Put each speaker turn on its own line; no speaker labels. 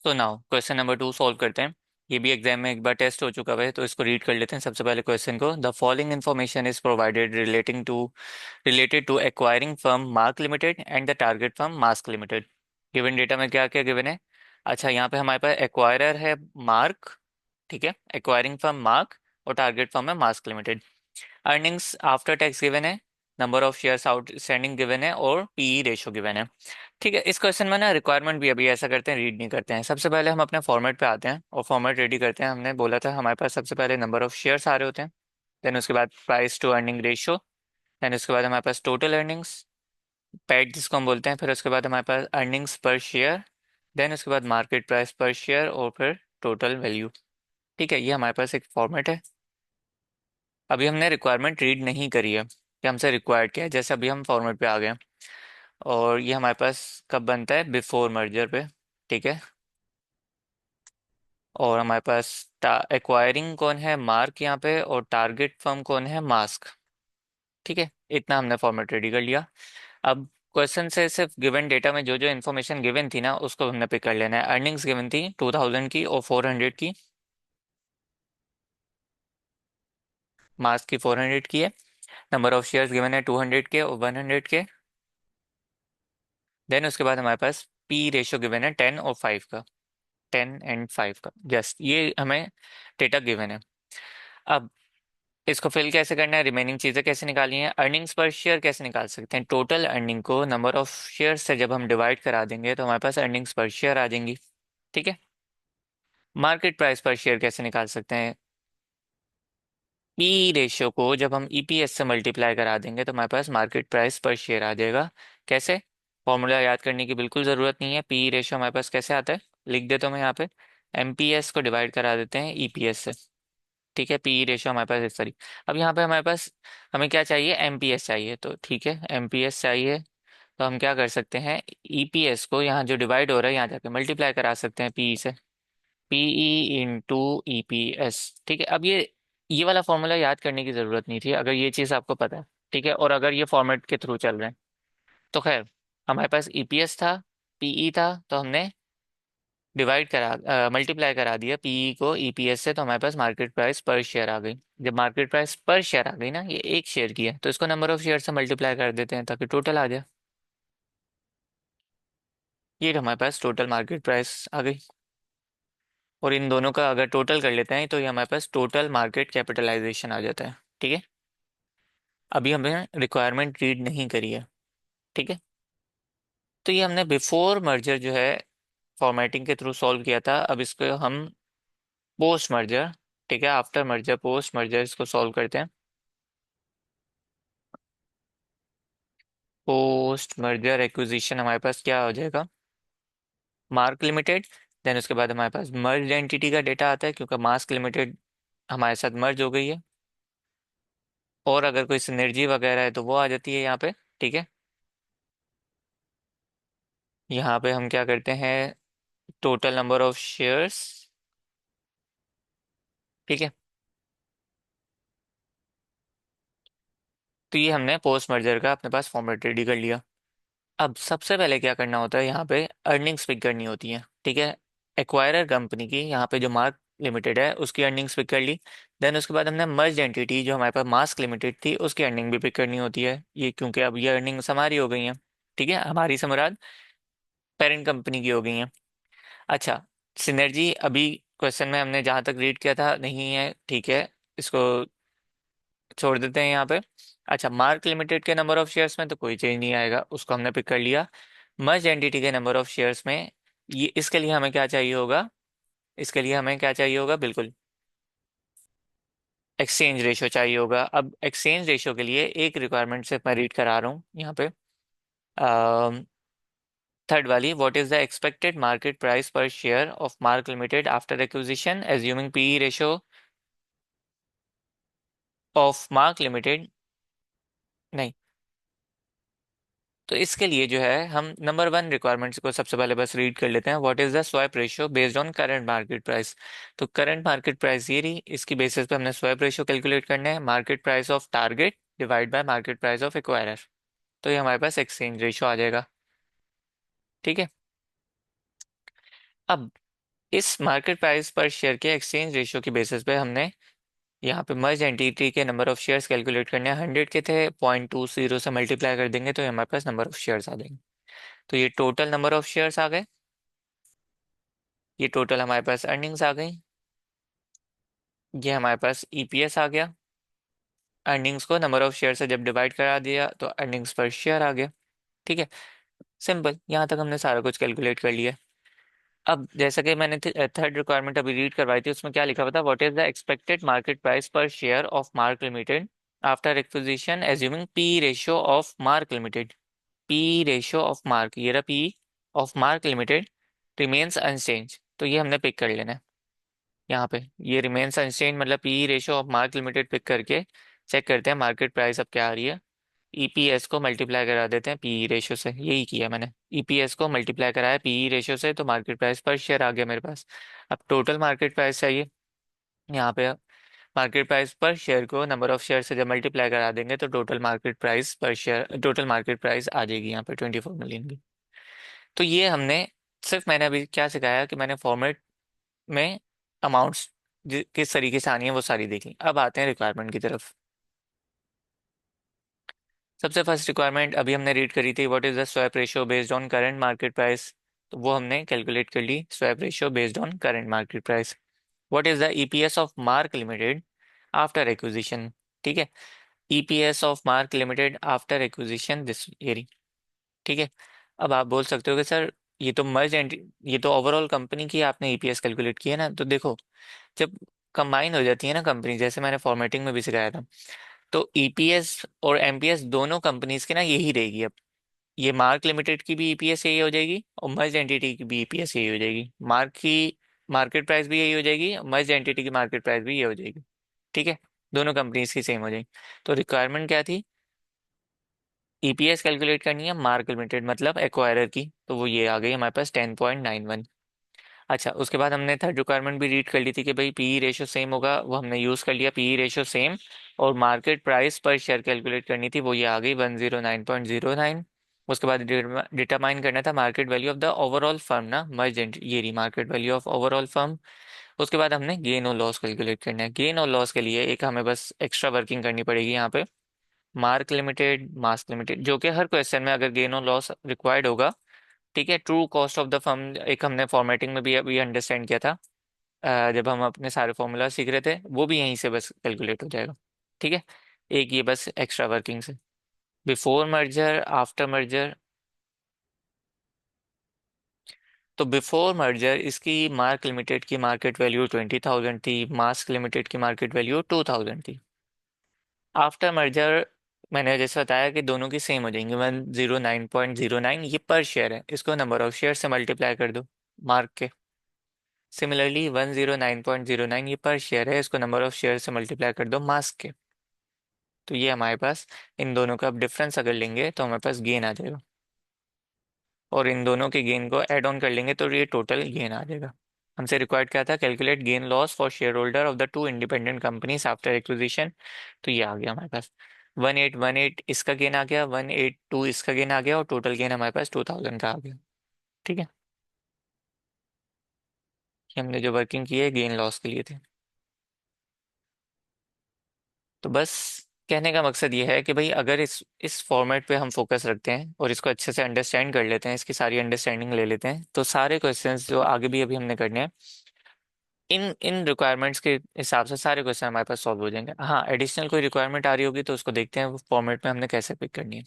तो now question number 2 solve करते हैं। ये भी एग्जाम में एक बार टेस्ट हो चुका है तो इसको रीड कर लेते हैं। सबसे पहले क्वेश्चन को, the following information is provided related to acquiring firm Mark limited and the target firm Mask limited. Given data में क्या क्या गिवन है? अच्छा, यहाँ पे हमारे पास एक्वायरर है मार्क, ठीक है, एक्वायरिंग फर्म मार्क, और टारगेट फर्म है Mask limited. Earnings after tax given है, number of shares outstanding given है, और पीई रेशो गिवन है। ठीक है, इस क्वेश्चन में ना रिक्वायरमेंट भी अभी ऐसा करते हैं, रीड नहीं करते हैं। सबसे पहले हम अपने फॉर्मेट पे आते हैं और फॉर्मेट रेडी करते हैं। हमने बोला था हमारे पास सबसे पहले नंबर ऑफ शेयर्स आ रहे होते हैं, देन उसके बाद price to earning ratio, then उसके बाद हमारे पास टोटल अर्निंग्स, पैट जिसको हम बोलते हैं, फिर उसके बाद हमारे पास अर्निंग्स पर शेयर, देन उसके बाद मार्केट प्राइस पर शेयर, और फिर टोटल वैल्यू। ठीक है, ये हमारे पास एक फॉर्मेट है। अभी हमने रिक्वायरमेंट रीड नहीं करी है कि हमसे रिक्वायर्ड क्या है, जैसे अभी हम फॉर्मेट पे आ गए हैं। और ये हमारे पास कब बनता है? बिफोर मर्जर पे। ठीक है, और हमारे पास एक्वायरिंग कौन है? मार्क यहाँ पे, और टारगेट फर्म कौन है? मास्क। ठीक है, इतना हमने फॉर्मेट रेडी कर लिया। अब क्वेश्चन से सिर्फ गिवन डेटा में जो जो इन्फॉर्मेशन गिवन थी ना उसको हमने पिक कर लेना है। अर्निंग्स गिवन थी 2000 की और 400 की, मास्क की 400 की है। नंबर ऑफ शेयर्स गिवन है 200 के और 100 के। देन उसके बाद हमारे पास पी रेशियो गिवन है 10 और 5 का, 10 and 5 का, जस्ट ये हमें डेटा गिवन है। अब इसको फिल कैसे करना है, रिमेनिंग चीजें कैसे निकालनी है, अर्निंग्स पर शेयर कैसे निकाल सकते हैं? टोटल अर्निंग को नंबर ऑफ शेयर से जब हम डिवाइड करा देंगे तो हमारे पास अर्निंग्स पर शेयर आ जाएंगी। ठीक है, मार्केट प्राइस पर शेयर कैसे निकाल सकते हैं? पी रेशियो को जब हम ईपीएस से मल्टीप्लाई करा देंगे तो हमारे पास मार्केट प्राइस पर शेयर आ जाएगा। कैसे? फॉर्मूला याद करने की बिल्कुल ज़रूरत नहीं है। पी रेशियो हमारे पास कैसे आता है, लिख देता हूँ मैं यहाँ पे। एमपीएस को डिवाइड करा देते हैं ईपीएस से। ठीक है, पी रेशियो हमारे पास इस तरीके। अब यहाँ पे हमारे पास हमें क्या चाहिए? एमपीएस चाहिए। तो ठीक है, एमपीएस चाहिए तो हम क्या कर सकते हैं, ईपीएस को यहाँ जो डिवाइड हो रहा है यहाँ जाके मल्टीप्लाई करा सकते हैं पी से, पीई इंटू ईपीएस। ठीक है, अब ये वाला फॉर्मूला याद करने की जरूरत नहीं थी अगर ये चीज़ आपको पता है। ठीक है, और अगर ये फॉर्मेट के थ्रू चल रहे हैं तो खैर, हमारे पास ईपीएस था, पीई था, तो हमने डिवाइड करा मल्टीप्लाई करा दिया पीई को ईपीएस से, तो हमारे पास मार्केट प्राइस पर शेयर आ गई। जब मार्केट प्राइस पर शेयर आ गई ना, ये एक शेयर की है, तो इसको नंबर ऑफ शेयर से मल्टीप्लाई कर देते हैं ताकि टोटल आ जाए। ये हमारे पास टोटल मार्केट प्राइस आ गई। और इन दोनों का अगर टोटल कर लेते हैं तो ये हमारे पास टोटल मार्केट कैपिटलाइजेशन आ जाता है। ठीक है, अभी हमने रिक्वायरमेंट रीड नहीं करी है। ठीक है, तो ये हमने बिफोर मर्जर जो है फॉर्मेटिंग के थ्रू सॉल्व किया था। अब इसको हम पोस्ट मर्जर, ठीक है, आफ्टर मर्जर, पोस्ट मर्जर इसको सॉल्व करते हैं। पोस्ट मर्जर एक्विजिशन हमारे पास क्या हो जाएगा? मार्क लिमिटेड, देन उसके बाद हमारे पास मर्ज एंटिटी का डेटा आता है क्योंकि मास्क लिमिटेड हमारे साथ मर्ज हो गई है। और अगर कोई सिनर्जी वगैरह है तो वो आ जाती है यहाँ पे। ठीक है, यहाँ पे हम क्या करते हैं, टोटल नंबर ऑफ शेयर्स। ठीक है, तो ये हमने पोस्ट मर्जर का अपने पास फॉर्मेट रेडी कर लिया। अब सबसे पहले क्या करना होता है, यहाँ पे अर्निंग्स पिक करनी होती है। ठीक है, एक्वायरर कंपनी की यहाँ पे जो मार्क लिमिटेड है उसकी अर्निंग्स पिक कर ली। देन उसके बाद हमने मर्ज एंटिटी जो हमारे पास मास्क लिमिटेड थी उसकी अर्निंग भी पिक करनी होती है, ये क्योंकि अब ये अर्निंग्स हमारी हो गई हैं। ठीक है, हमारी से मुराद पेरेंट कंपनी की हो गई हैं। अच्छा, सिनर्जी अभी क्वेश्चन में हमने जहाँ तक रीड किया था नहीं है। ठीक है, इसको छोड़ देते हैं यहाँ पे। अच्छा, मार्क लिमिटेड के नंबर ऑफ शेयर्स में तो कोई चेंज नहीं आएगा, उसको हमने पिक कर लिया। मर्ज एंटिटी के नंबर ऑफ शेयर्स में ये, इसके लिए हमें क्या चाहिए होगा? इसके लिए हमें क्या चाहिए होगा? बिल्कुल, एक्सचेंज रेशियो चाहिए होगा। अब एक्सचेंज रेशियो के लिए एक रिक्वायरमेंट से मैं रीड करा रहा हूँ यहाँ पे। थर्ड वाली, what is the expected market price per share of Mark limited after acquisition assuming P ratio of Mark limited. नहीं, तो इसके लिए जो है हम नंबर वन रिक्वायरमेंट्स को सबसे पहले बस रीड कर लेते हैं। What is the swap ratio based on current market price? तो करंट मार्केट प्राइस ये रही, इसकी बेसिस पे हमने स्वैप रेशियो कैलकुलेट करना है, market price of target divide by market price of acquirer. तो ये हमारे पास एक्सचेंज रेशियो आ जाएगा। ठीक है, अब इस मार्केट प्राइस पर शेयर के एक्सचेंज रेशियो की बेसिस पे हमने यहाँ पे मर्ज एंटिटी के नंबर ऑफ शेयर्स कैलकुलेट करने हैं। 100 के थे, 0.20 से मल्टीप्लाई कर देंगे तो ये हमारे पास नंबर ऑफ शेयर्स आ जाएंगे। तो ये टोटल नंबर ऑफ शेयर्स आ गए, ये टोटल हमारे पास अर्निंग्स आ गई, ये हमारे पास ईपीएस आ गया। अर्निंग्स को नंबर ऑफ शेयर से जब डिवाइड करा दिया तो अर्निंग्स पर शेयर आ गया। ठीक है, सिंपल, यहाँ तक हमने सारा कुछ कैलकुलेट कर लिया। अब जैसा कि मैंने थर्ड रिक्वायरमेंट अभी रीड करवाई थी, उसमें क्या लिखा हुआ था, what is the expected market price per share of Mark limited after acquisition assuming P ratio of Mark limited. P ratio of Mark, ये रहा P of Mark limited remains unchanged, तो ये हमने पिक कर लेना है यहाँ पे। ये रिमेन्स अनचेंज मतलब P ratio of Mark limited pick करके चेक करते हैं मार्केट प्राइस अब क्या आ रही है। ईपीएस को मल्टीप्लाई करा देते हैं पी रेशियो से, यही किया मैंने। ईपीएस को मल्टीप्लाई कराया पी रेशियो से तो मार्केट प्राइस पर शेयर आ गया मेरे पास। अब टोटल मार्केट प्राइस चाहिए यहाँ पे। मार्केट प्राइस पर शेयर को नंबर ऑफ शेयर से जब मल्टीप्लाई करा देंगे तो total market price per share, total market price आ जाएगी यहाँ पे 24 मिलियन की। तो ये हमने, सिर्फ मैंने अभी क्या सिखाया कि मैंने फॉर्मेट में अमाउंट्स किस तरीके से आनी है वो सारी देखी। अब आते हैं रिक्वायरमेंट की तरफ। सबसे फर्स्ट रिक्वायरमेंट अभी हमने रीड करी थी, what is the swap ratio based on current market price. तो वो हमने कैलकुलेट कर ली, swap ratio based on current market price. What is the EPS of Mark limited after acquisition. ठीक है, EPS of Mark limited after acquisition this एरी। ठीक है, अब आप बोल सकते हो कि सर ये तो मर्ज एंड ये तो ओवरऑल कंपनी की आपने ईपीएस कैलकुलेट किया ना। तो देखो, जब कंबाइन हो जाती है ना कंपनी, जैसे मैंने फॉर्मेटिंग में भी सिखाया था, तो ईपीएस और एमपीएस दोनों कंपनीज की ना यही रहेगी। अब ये मार्क लिमिटेड की भी ईपीएस यही हो जाएगी और मर्ज एंटिटी की भी ईपीएस यही हो जाएगी। मार्क की मार्केट प्राइस भी यही हो जाएगी, मर्ज एंटिटी की मार्केट प्राइस भी ये हो जाएगी। ठीक है, दोनों कंपनीज की सेम हो जाएगी। तो रिक्वायरमेंट क्या थी, ईपीएस कैलकुलेट करनी है मार्क लिमिटेड मतलब एक्वायरर की, तो वो ये आ गई हमारे पास 10.91। अच्छा, उसके बाद हमने थर्ड रिक्वायरमेंट भी रीड कर ली थी कि भाई पीई रेशियो सेम होगा, वो हमने यूज कर लिया पीई रेशियो सेम। और market price per share calculate करनी थी, वो ये आ गई 109.09। उसके बाद डिटरमाइन करना था market value of the overall firm ना, मर्जेंट, ये रही market value of overall firm. उसके बाद हमने गेन और लॉस कैलकुलेट करना है। गेन और लॉस के लिए एक हमें बस एक्स्ट्रा वर्किंग करनी पड़ेगी यहाँ पे, मार्क लिमिटेड मास्क लिमिटेड, जो कि हर क्वेश्चन में अगर गेन और लॉस रिक्वायर्ड होगा। ठीक है, true cost of the firm एक हमने फॉर्मेटिंग में भी अभी अंडरस्टैंड किया था, जब हम अपने सारे फॉर्मूला सीख रहे थे, वो भी यहीं से बस कैलकुलेट हो जाएगा। ठीक है, एक ये बस एक्स्ट्रा वर्किंग से। बिफोर मर्जर आफ्टर मर्जर, तो बिफोर मर्जर इसकी मार्क लिमिटेड की मार्केट वैल्यू 20,000 थी, मास्क लिमिटेड की मार्केट वैल्यू 2,000 थी। आफ्टर मर्जर मैंने जैसे बताया कि दोनों की सेम हो जाएंगी, 109.09, ये पर शेयर है, इसको नंबर ऑफ शेयर से मल्टीप्लाई कर दो मार्क के। सिमिलरली 109.09 ये पर शेयर है, इसको नंबर ऑफ शेयर से मल्टीप्लाई कर दो मास्क के। तो ये हमारे पास इन दोनों का अब डिफरेंस अगर लेंगे तो हमारे पास गेन आ जाएगा, और इन दोनों के गेन को ऐड ऑन कर लेंगे तो ये टोटल गेन आ जाएगा। हमसे रिक्वायर्ड क्या था, calculate gain loss for share holder of the two independent companies after acquisition. तो ये आ गया हमारे पास 1818 इसका गेन आ गया, 182 इसका गेन आ गया, और टोटल गेन हमारे पास 2000 का आ गया। ठीक है, ये हमने जो वर्किंग की है गेन लॉस के लिए थी। तो बस कहने का मकसद ये है कि भाई अगर इस फॉर्मेट पे हम फोकस रखते हैं और इसको अच्छे से अंडरस्टैंड कर लेते हैं, इसकी सारी अंडरस्टैंडिंग ले लेते हैं, तो सारे क्वेश्चंस जो आगे भी अभी हमने करने हैं, इन इन रिक्वायरमेंट्स के हिसाब से सारे क्वेश्चन हमारे पास सॉल्व हो जाएंगे। हाँ, एडिशनल कोई रिक्वायरमेंट आ रही होगी तो उसको देखते हैं वो फॉर्मेट में हमने कैसे पिक करनी है।